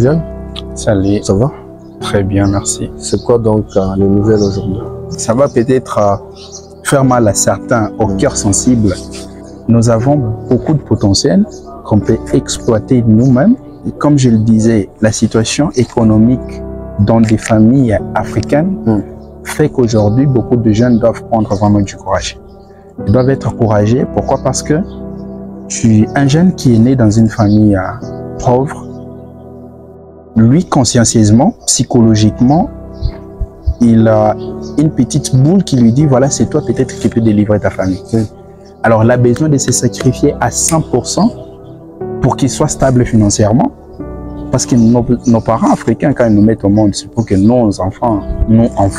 Bien. Salut. Ça va? Très bien, merci. C'est quoi donc les nouvelles aujourd'hui? Ça va peut-être faire mal à certains au cœur sensible. Nous avons beaucoup de potentiel qu'on peut exploiter nous-mêmes. Comme je le disais, la situation économique dans des familles africaines fait qu'aujourd'hui, beaucoup de jeunes doivent prendre vraiment du courage. Ils doivent être courageux. Pourquoi? Parce que un jeune qui est né dans une famille pauvre, lui, consciencieusement, psychologiquement, il a une petite boule qui lui dit, voilà, c'est toi peut-être qui peux délivrer ta famille. Alors, il a besoin de se sacrifier à 100% pour qu'il soit stable financièrement. Parce que nos parents africains, quand ils nous mettent au monde, c'est pour que nos enfants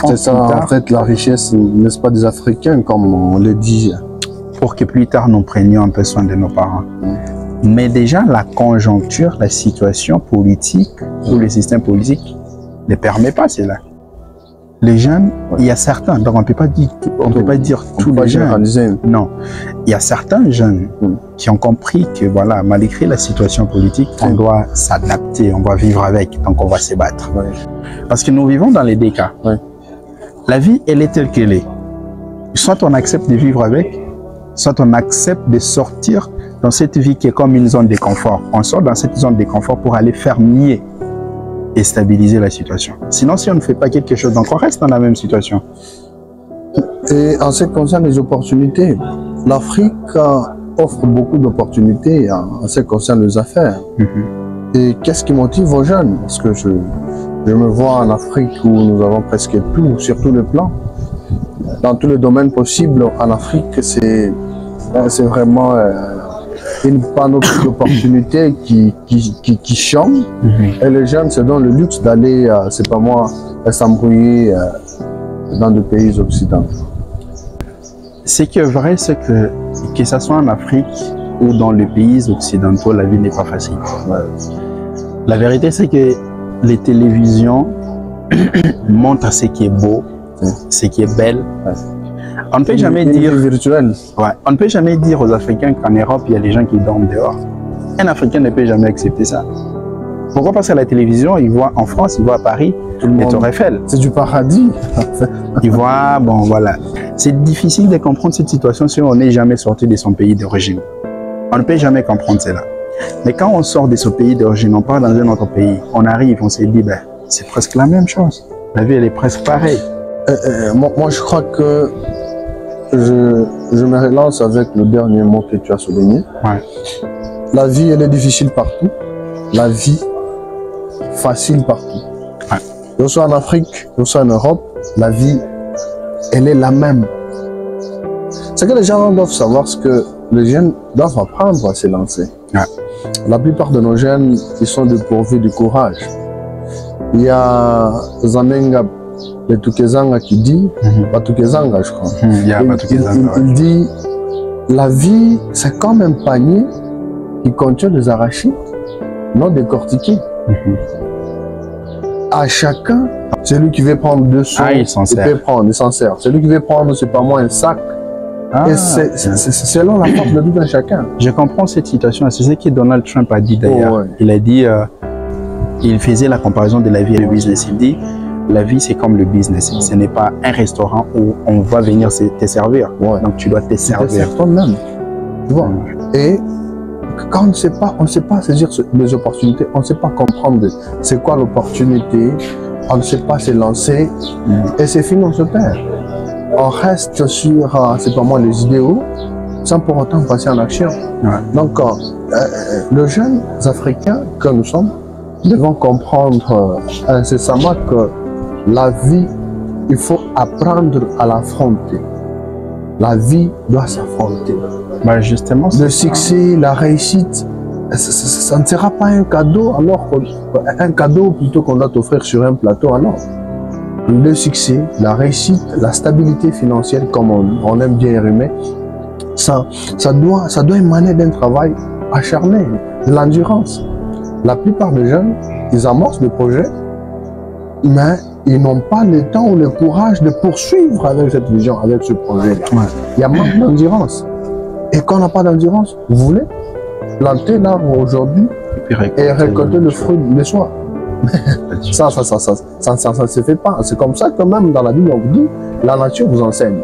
c'est ça, en fait, la richesse, n'est-ce pas, des Africains, comme on le dit. Pour que plus tard, nous prenions un peu soin de nos parents. Mais déjà, la conjoncture, la situation politique ou le système politique ne permet pas cela. Les jeunes, il y a certains, donc on ne peut pas dire, tous les jeunes. Non, il y a certains jeunes qui ont compris que voilà, malgré la situation politique, on doit s'adapter, on doit vivre avec, donc on va se battre. Parce que nous vivons dans les deux cas. La vie, elle est telle qu'elle est. Soit on accepte de vivre avec, soit on accepte de sortir dans cette vie qui est comme une zone de confort. On sort dans cette zone de confort pour aller faire mieux et stabiliser la situation. Sinon, si on ne fait pas quelque chose, donc on reste dans la même situation. Et en ce qui concerne les opportunités, l'Afrique offre beaucoup d'opportunités en ce qui concerne les affaires. Et qu'est-ce qui motive vos jeunes? Parce que je me vois en Afrique où nous avons presque tout, sur tous les plans. Dans tous les domaines possibles, en Afrique, c'est vraiment une panoplie d'opportunités qui changent. Et les jeunes se donnent le luxe d'aller, c'est pas moi, s'embrouiller dans des pays occidentaux. Ce qui est vrai, c'est que ce soit en Afrique ou dans les pays occidentaux, la vie n'est pas facile. La vérité, c'est que les télévisions montrent ce qui est beau, ce qui est belle. On ne peut jamais dire on ne peut jamais dire aux Africains qu'en Europe, il y a des gens qui dorment dehors. Un Africain ne peut jamais accepter ça. Pourquoi? Parce qu'à la télévision, il voit en France, il voit à Paris, les Tour Eiffel. C'est du paradis. Il voit, bon voilà. C'est difficile de comprendre cette situation si on n'est jamais sorti de son pays d'origine. On ne peut jamais comprendre cela. Mais quand on sort de ce pays d'origine, on part dans un autre pays, on arrive, on se dit, ben, c'est presque la même chose. La vie, elle est presque pareille. Moi, je crois que je me relance avec le dernier mot que tu as souligné. La vie, elle est difficile partout. La vie, facile partout. Que ce soit en Afrique, que ce soit en Europe, la vie, elle est la même. C'est que les gens doivent savoir ce que les jeunes doivent apprendre à se lancer. La plupart de nos jeunes, ils sont dépourvus du courage. Il y a Zamenga de Tukezanga qui dit, Batukezanga je crois, il dit, la vie c'est comme un panier qui contient des arachides non décortiqués. À chacun, celui qui veut prendre deux sous, il peut prendre, il s'en sert. Celui qui veut prendre, c'est pas moi, un sac. Et c'est selon la force de tout un chacun. Je comprends cette situation, c'est ce que Donald Trump a dit d'ailleurs. Il a dit, il faisait la comparaison de la vie et du business. Il dit, la vie, c'est comme le business. Ce n'est pas un restaurant où on va venir te servir. Donc, tu dois te servir toi-même. Et quand on ne sait pas saisir les opportunités, on ne sait pas comprendre c'est quoi l'opportunité, on ne sait pas se lancer, et c'est fini, on se perd. On reste sur, c'est pas moi, les idéaux, sans pour autant passer en action. Donc, les jeunes Africains que nous sommes, devons comprendre incessamment que la vie, il faut apprendre à l'affronter. La vie doit s'affronter. Justement, le succès, la réussite, ça ne sera pas un cadeau, alors un cadeau plutôt qu'on doit t'offrir sur un plateau. Alors, le succès, la réussite, la stabilité financière, comme on aime bien rimer, ça doit émaner d'un travail acharné, de l'endurance. La plupart des jeunes, ils amorcent des projets, mais ils n'ont pas le temps ou le courage de poursuivre avec cette vision, avec ce projet. Il y a manque d'endurance. Et quand on n'a pas d'endurance, vous voulez planter l'arbre aujourd'hui et récolter le fruit le soir. Ça ne se fait pas. C'est comme ça que même dans la Bible, on vous dit, la nature vous enseigne.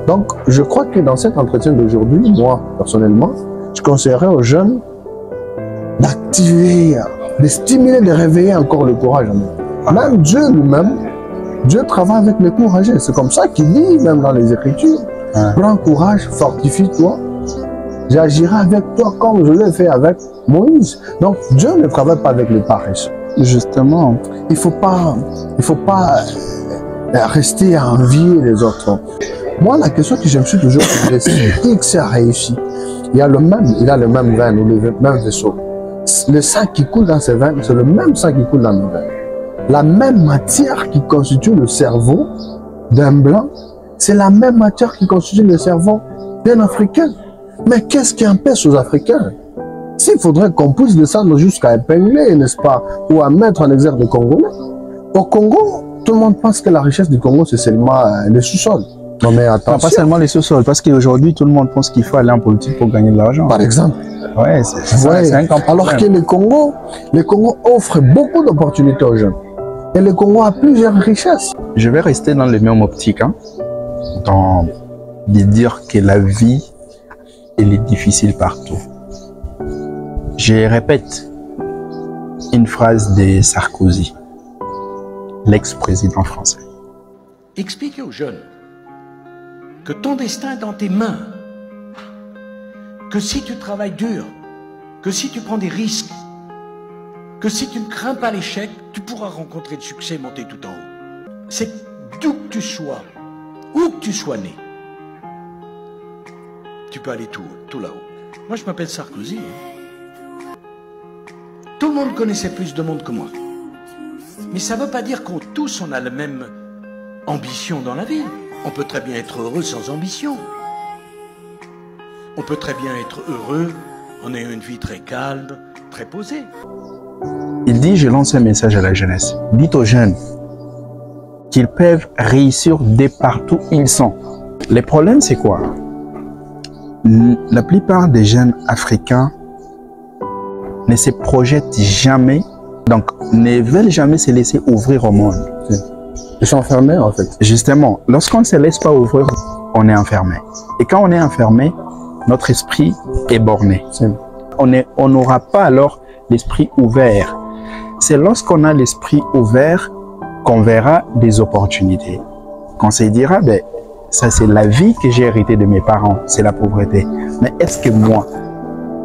Donc, je crois que dans cet entretien d'aujourd'hui, moi, personnellement, je conseillerais aux jeunes d'activer, de stimuler, de réveiller encore le courage. Même Dieu lui-même, Dieu travaille avec les courageux. C'est comme ça qu'il dit, même dans les Écritures. Prends courage, fortifie-toi. J'agirai avec toi comme je l'ai fait avec Moïse. Donc, Dieu ne travaille pas avec les paresseux. Justement. Il faut pas rester à envier les autres. Moi, la question que je me suis toujours posée, c'est X a réussi. Il a le même veine ou le même vaisseau. Le sang qui coule dans ses veines, c'est le même sang qui coule dans nos veines. La même matière qui constitue le cerveau d'un blanc, c'est la même matière qui constitue le cerveau d'un Africain. Mais qu'est-ce qui empêche aux Africains? S'il faudrait qu'on puisse descendre jusqu'à épingler, n'est-ce pas, ou à mettre en exergue le Congolais. Au Congo, tout le monde pense que la richesse du Congo, c'est seulement les sous-sols. Non, mais attention. Non, pas seulement les sous-sols, parce qu'aujourd'hui, tout le monde pense qu'il faut aller en politique pour gagner de l'argent. Par exemple. Ouais, c'est un camp. Alors que le Congo offre beaucoup d'opportunités aux jeunes. Et le Congo a plusieurs richesses. Je vais rester dans les mêmes optiques, hein, de dire que la vie, elle est difficile partout. Je répète une phrase de Sarkozy, l'ex-président français. Expliquez aux jeunes que ton destin est dans tes mains, que si tu travailles dur, que si tu prends des risques, que si tu ne crains pas l'échec, tu pourras rencontrer le succès et monter tout en haut. C'est d'où que tu sois, où que tu sois né, tu peux aller tout là-haut. Moi, je m'appelle Sarkozy. Tout le monde connaissait plus de monde que moi. Mais ça ne veut pas dire qu'on tous on a la même ambition dans la vie. On peut très bien être heureux sans ambition. On peut très bien être heureux en ayant une vie très calme, très posée. Il dit, je lance un message à la jeunesse. Dites aux jeunes qu'ils peuvent réussir de partout où ils sont. Le problème, c'est quoi? La plupart des jeunes africains ne se projettent jamais, donc ne veulent jamais se laisser ouvrir au monde. Ils sont enfermés en fait. Justement, lorsqu'on ne se laisse pas ouvrir, on est enfermé. Et quand on est enfermé, notre esprit est borné. On n'aura pas alors l'esprit ouvert. C'est lorsqu'on a l'esprit ouvert qu'on verra des opportunités. Qu'on se dira, ben, ça c'est la vie que j'ai héritée de mes parents, c'est la pauvreté. Mais est-ce que moi,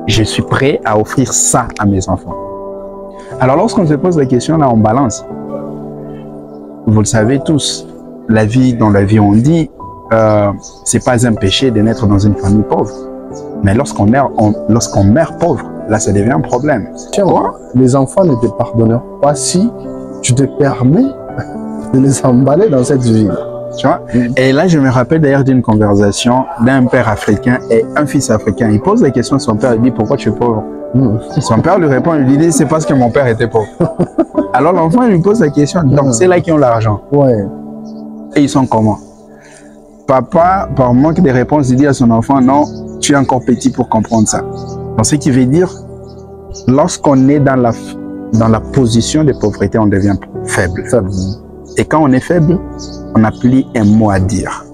je suis prêt à offrir ça à mes enfants? Alors lorsqu'on se pose la question, là on balance. Vous le savez tous, la vie, dans la vie on dit, c'est pas un péché de naître dans une famille pauvre. Mais lorsqu'on meurt pauvre, là ça devient un problème. Tiens, les enfants ne te pardonneront pas si tu te permets de les emballer dans cette vie. Tu vois? Et là, je me rappelle d'ailleurs d'une conversation d'un père africain et un fils africain. Il pose la question à son père, il dit, pourquoi tu es pauvre? Son père lui répond, il lui dit, c'est parce que mon père était pauvre. Alors l'enfant lui pose la question, donc c'est là qu'ils ont l'argent. Ouais. Et ils sont comment? Papa, par manque de réponse, il dit à son enfant, non, tu es encore petit pour comprendre ça. Donc ce qui veut dire, lorsqu'on est dans la position de pauvreté, on devient faible. Et quand on est faible, on n'a plus un mot à dire.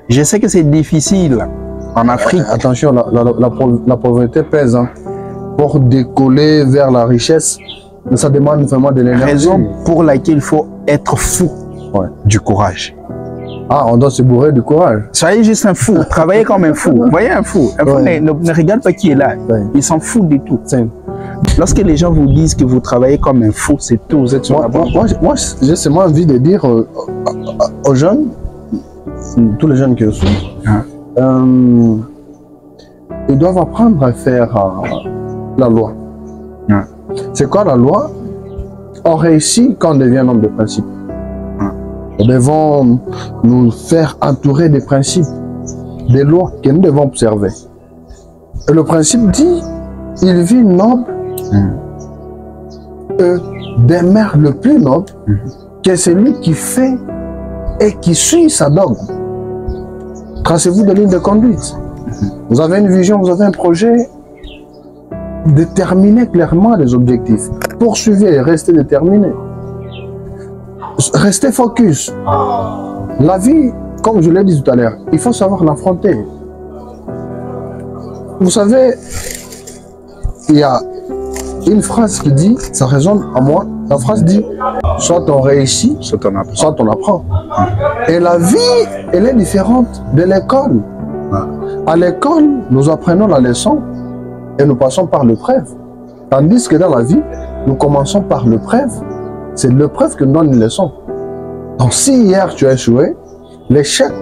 Je sais que c'est difficile en Afrique. Attention, la pauvreté pèse. Hein. Pour décoller vers la richesse, ça demande vraiment de l'énergie. Raison pour laquelle il faut être fou du courage. Ah, on doit se bourrer du courage. Soyez juste un fou, travaillez comme un fou. Voyez un fou. Un fou ne regarde pas qui est là. Il s'en fout du tout. Lorsque les gens vous disent que vous travaillez comme un fou, c'est tout. Vous êtes sur la bonne. Moi j'ai seulement envie de dire aux jeunes, tous les jeunes qui le sont, ils doivent apprendre à faire la loi. C'est quoi la loi? On réussit quand on devient un homme de principe. Nous devons nous faire entourer des principes, des lois que nous devons observer. Et le principe dit, il vit noble des mères le plus noble que celui qui fait et qui suit sa dogme. Tracez-vous des lignes de conduite. Vous avez une vision, vous avez un projet. Déterminez clairement les objectifs. Poursuivez et restez déterminés. restez focus. La vie, comme je l'ai dit tout à l'heure, il faut savoir l'affronter. Vous savez, il y a une phrase qui dit, ça résonne à moi, la phrase dit, soit on réussit, soit on apprend. Et la vie, elle est différente de l'école. À l'école, nous apprenons la leçon et nous passons par l'épreuve. Tandis que dans la vie, nous commençons par l'épreuve. C'est l'épreuve qui nous donne une leçon. Donc si hier tu as échoué, l'échec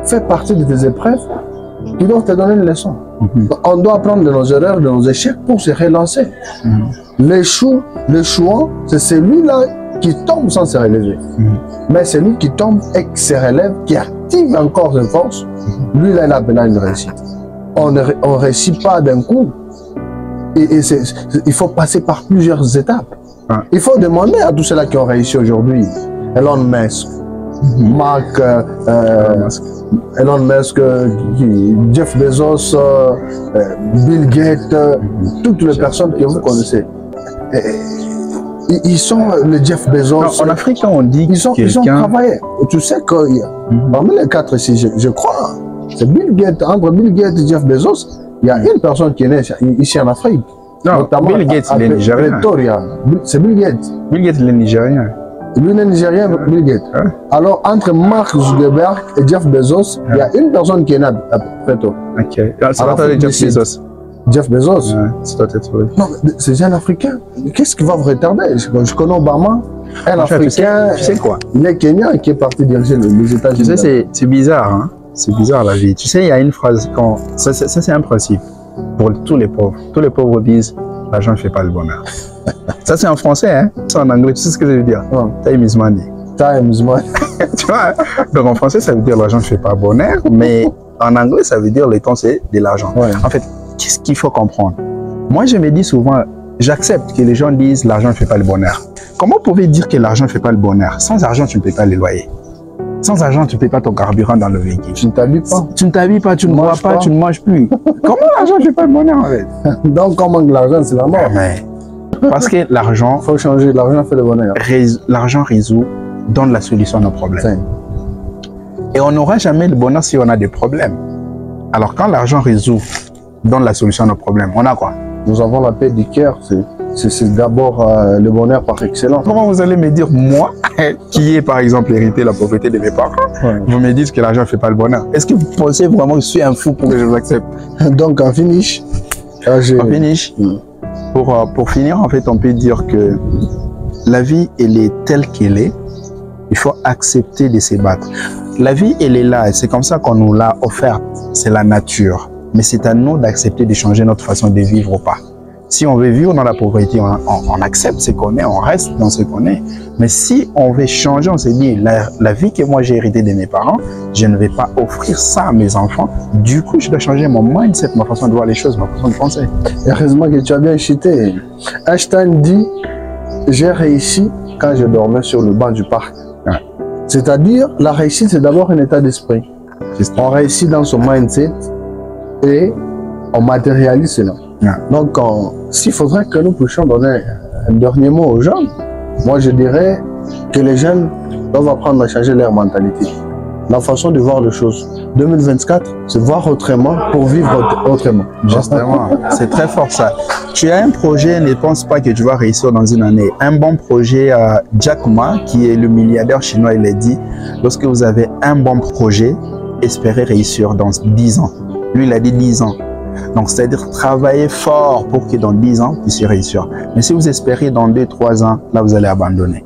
fait partie de tes épreuves qui doivent te donner une leçon. On doit apprendre de nos erreurs, de nos échecs pour se relancer. L'échouant, c'est celui-là qui tombe sans se relever. Mais celui qui tombe et qui se relève, qui active encore ses forces, lui là, il a besoin d'une réussite. On ne réussit pas d'un coup. Il faut passer par plusieurs étapes. Il faut demander à tous ceux-là qui ont réussi aujourd'hui. Elon Musk, Elon Musk, Jeff Bezos, Bill Gates, toutes les personnes que vous connaissez. Ils sont le Jeff Bezos. Non, en Afrique, on dit ils ont travaillé. Tu sais que parmi les quatre ici, je crois, c'est Bill Gates, entre Bill Gates et Jeff Bezos, il y a une personne qui est née ici en Afrique. Non, Bill Gates, il est nigérien. C'est Bill Gates. Bill Gates, il est nigérien. Lui, il est nigérien, Bill Gates. Hein? Alors, entre Mark Zuckerberg et Jeff Bezos, il y a une personne qui est née à Preto. Ok. Ça va être Jeff Bezos. Jeff Bezos. Ouais, ça doit être vrai. Non, c'est un Africain. Qu'est-ce qui va vous retarder? Je connais Obama, un Africain. Tu sais quoi? Il est Kenyan qui est parti diriger les États-Unis. Tu sais, c'est bizarre, hein? C'est bizarre la vie. Tu sais, il y a une phrase, ça c'est un principe pour tous les pauvres. Tous les pauvres disent, l'argent ne fait pas le bonheur. Ça c'est en français, hein? C'est en anglais, tu sais ce que ça veut dire? Time is money. Time is money. Tu vois? Donc en français, ça veut dire l'argent ne fait pas bonheur, mais en anglais, ça veut dire le temps c'est de l'argent. Ouais. En fait, qu'est-ce qu'il faut comprendre? Moi, je me dis souvent, j'accepte que les gens disent l'argent ne fait pas le bonheur. Comment pouvez-vous dire que l'argent ne fait pas le bonheur? Sans argent, tu ne payes pas les loyers. Sans argent, tu ne payes pas ton carburant dans le véhicule. Tu ne t'habilles pas. Tu ne t'habilles pas, tu ne bois pas, tu ne manges plus. Comment l'argent ne fait pas le bonheur en fait? Donc, comment l'argent, c'est la mort? Mais, parce que l'argent... Il faut changer, l'argent fait le bonheur. L'argent résout, donne la solution à nos problèmes. Et on n'aura jamais le bonheur si on a des problèmes. Alors quand l'argent résout, donne la solution à nos problèmes, on a quoi? Nous avons la paix du cœur, c'est d'abord le bonheur par excellence. Comment vous allez me dire, moi, qui ai par exemple hérité la pauvreté de mes parents, vous me dites que l'argent ne fait pas le bonheur? Est-ce que vous pensez vraiment que je suis un fou pour que je vous accepte? Donc en finish, pour finir, en fait, on peut dire que la vie, elle est telle qu'elle est. Il faut accepter de se battre. La vie, elle est là, et c'est comme ça qu'on nous l'a offerte. C'est la nature. Mais c'est à nous d'accepter de changer notre façon de vivre ou pas. Si on veut vivre dans la pauvreté, on accepte ce qu'on est, on reste dans ce qu'on est. Mais si on veut changer, on se dit, la vie que moi j'ai héritée de mes parents, je ne vais pas offrir ça à mes enfants. Du coup, je dois changer mon mindset, ma façon de voir les choses, ma façon de penser. Heureusement que tu as bien chuté. Einstein dit, j'ai réussi quand je dormais sur le banc du parc. Ouais. C'est-à-dire, la réussite, c'est d'abord un état d'esprit. On réussit dans son mindset et on matérialise cela. Ouais. Donc, s'il faudrait que nous puissions donner un dernier mot aux jeunes, moi je dirais que les jeunes doivent apprendre à changer leur mentalité, la façon de voir les choses. 2024, c'est voir autrement pour vivre autrement. Justement, c'est très fort ça. Tu as un projet, ne pense pas que tu vas réussir dans une année. Un bon projet, Jack Ma, qui est le milliardaire chinois, il a dit, lorsque vous avez un bon projet, espérez réussir dans 10 ans. Lui, il a dit 10 ans. Donc, c'est-à-dire travailler fort pour que dans 10 ans, vous puissiez réussir. Mais si vous espérez dans 2-3 ans, là, vous allez abandonner.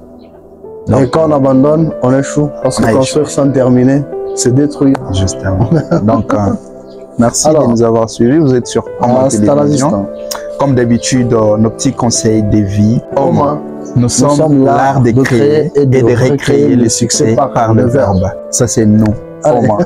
Donc, et quand on abandonne, on échoue. Parce que construire sans terminer, c'est détruire. Justement. Donc, merci de nous avoir suivis. Vous êtes sur Oma Télévision. Comme d'habitude, nos petits conseils de vie. Oma, nous sommes l'art de créer et de recréer le succès par le verbe. Ça, c'est nous. Oma.